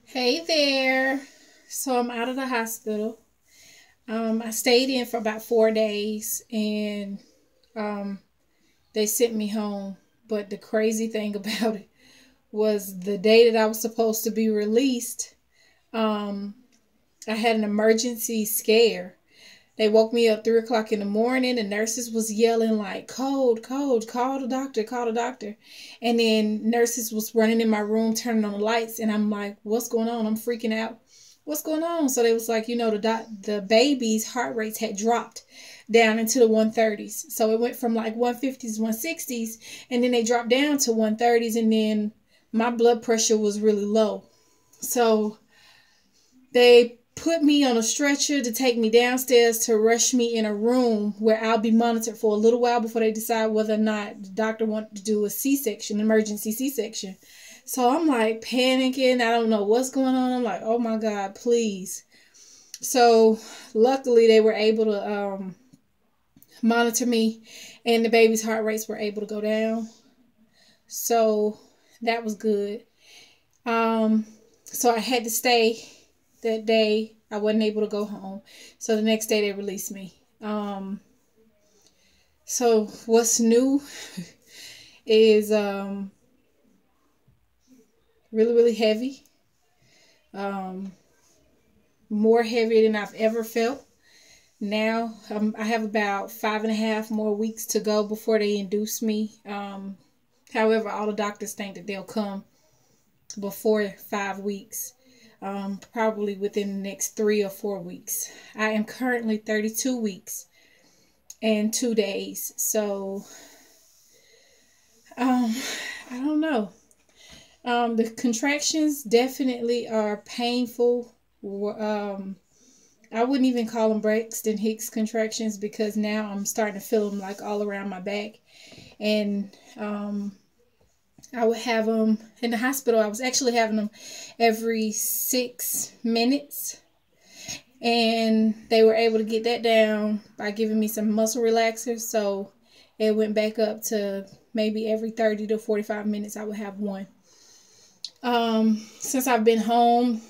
Hey there. So I'm out of the hospital. I stayed in for about 4 days and um, they sent me home. But the crazy thing about it was the day that I was supposed to be released, um, I had an emergency scare. They woke me up 3 o'clock in the morning. The nurses was yelling like, "Cold, cold, call the doctor, call the doctor." And then nurses was running in my room, turning on the lights, and I'm like, "What's going on?" I'm freaking out. What's going on? So they was like, the baby's heart rates had dropped down into the 130s. So it went from like 150s, 160s, and then they dropped down to 130s, and then my blood pressure was really low. So they put me on a stretcher to take me downstairs to rush me in a room where I'll be monitored for a little while before they decide whether or not the doctor wanted to do a C-section, emergency C-section. So I'm like panicking. I don't know what's going on. I'm like, oh my God, please. So luckily they were able to monitor me and the baby's heart rates were able to go down. So that was good. So I had to stay that day. I wasn't able to go home. So the next day they released me. So what's new is really, really heavy. Um, More heavier than I've ever felt. Now I have about 5.5 more weeks to go before they induce me. However, all the doctors think that they'll come before 5 weeks. Probably within the next 3 or 4 weeks. I am currently 32 weeks and 2 days. So, I don't know. The contractions definitely are painful. I wouldn't even call them Braxton Hicks contractions because now I'm starting to feel them like all around my back. And I would have them in the hospital. I was actually having them every 6 minutes. And they were able to get that down by giving me some muscle relaxers. So it went back up to maybe every 30 to 45 minutes I would have one. Since I've been home,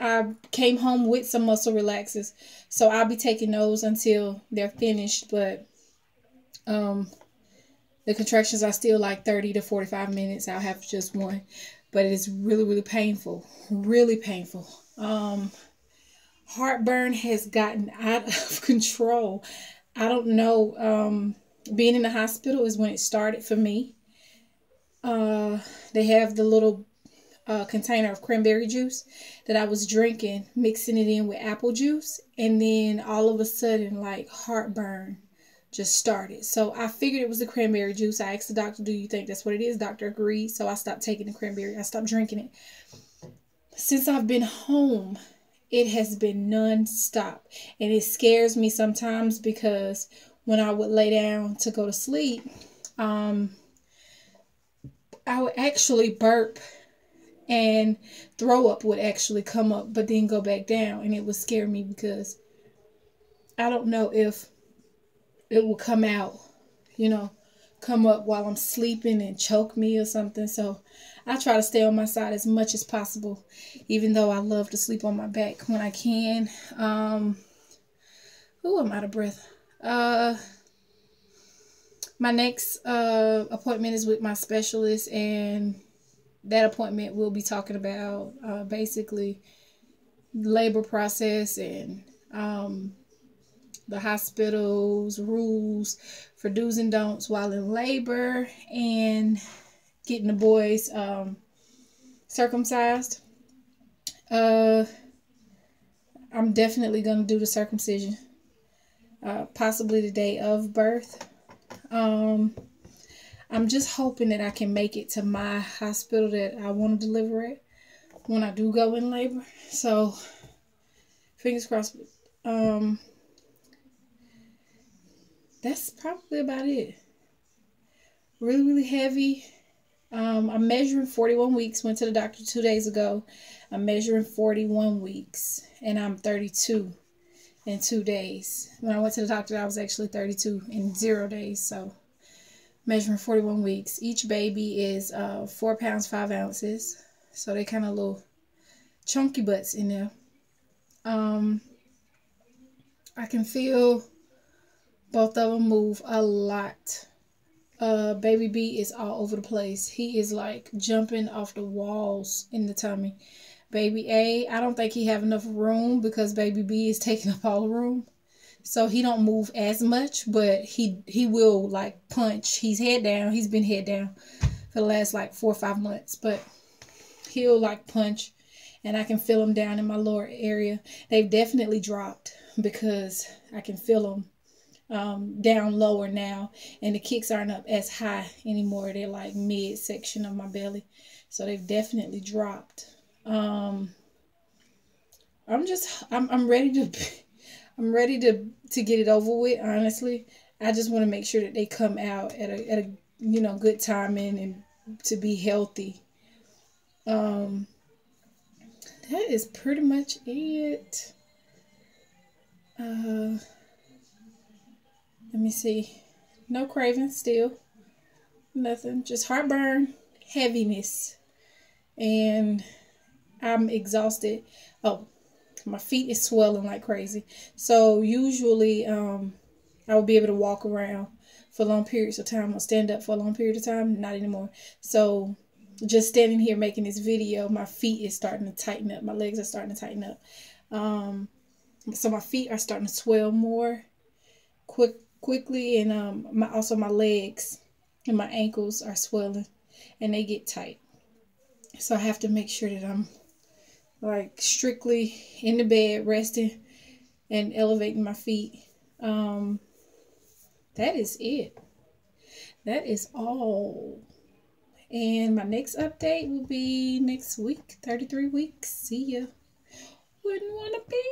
I came home with some muscle relaxers. So I'll be taking those until they're finished. But the contractions are still like 30 to 45 minutes. I'll have just one. But it is really, really painful. Really painful. Heartburn has gotten out of control. I don't know. Being in the hospital is when it started for me. They have the little container of cranberry juice that I was drinking, mixing it in with apple juice, and then all of a sudden, like heartburn just started. So I figured it was the cranberry juice. I asked the doctor, "Do you think that's what it is?" Doctor agreed. So I stopped taking the cranberry. I stopped drinking it. Since I've been home, it has been non-stop, and it scares me sometimes because when I would lay down to go to sleep, I would actually burp and throw up would actually come up but then go back down, and it would scare me because I don't know if it will come out, come up while I'm sleeping and choke me or something. So I try to stay on my side as much as possible, even though I love to sleep on my back when I can. I'm out of breath. My next appointment is with my specialist, and that appointment will be talking about basically labor process and the hospital's rules for do's and don'ts while in labor and getting the boys circumcised. I'm definitely going to do the circumcision, possibly the day of birth. I'm just hoping that I can make it to my hospital that I want to deliver at when I do go in labor. So, fingers crossed. That's probably about it. Really, really heavy. I'm measuring 41 weeks. Went to the doctor 2 days ago. I'm measuring 41 weeks, and I'm 32 in 2 days. When I went to the doctor, I was actually 32 in 0 days. So, measuring 41 weeks. Each baby is 4 pounds 5 ounces. So they kind of little chunky butts in there. I can feel both of them move a lot. Baby B is all over the place. He is like jumping off the walls in the tummy. Baby A, I don't think he have enough room because baby B is taking up all the room. So he don't move as much, but he will like punch. He's head down. He's been head down for the last like 4 or 5 months, but he'll like punch, and I can feel them down in my lower area. They've definitely dropped because I can feel them down lower now, and the kicks aren't up as high anymore. They're like mid section of my belly, so they've definitely dropped. I'm ready to I'm ready to get it over with, honestly. I just want to make sure that they come out at a good timing and to be healthy. That is pretty much it. Let me see. No craving still. Nothing. Just heartburn, heaviness, and I'm exhausted. Oh, my feet is swelling like crazy. So usually I will be able to walk around for long periods of time or stand up for a long period of time. Not anymore. So just standing here making this video, my feet is starting to tighten up. My legs are starting to tighten up. So my feet are starting to swell more quickly, and also my legs and my ankles are swelling and they get tight. So I have to make sure that I'm like strictly in the bed resting and elevating my feet. That is it. That is all. And my next update will be next week, 33 weeks. See ya. Wouldn't want to be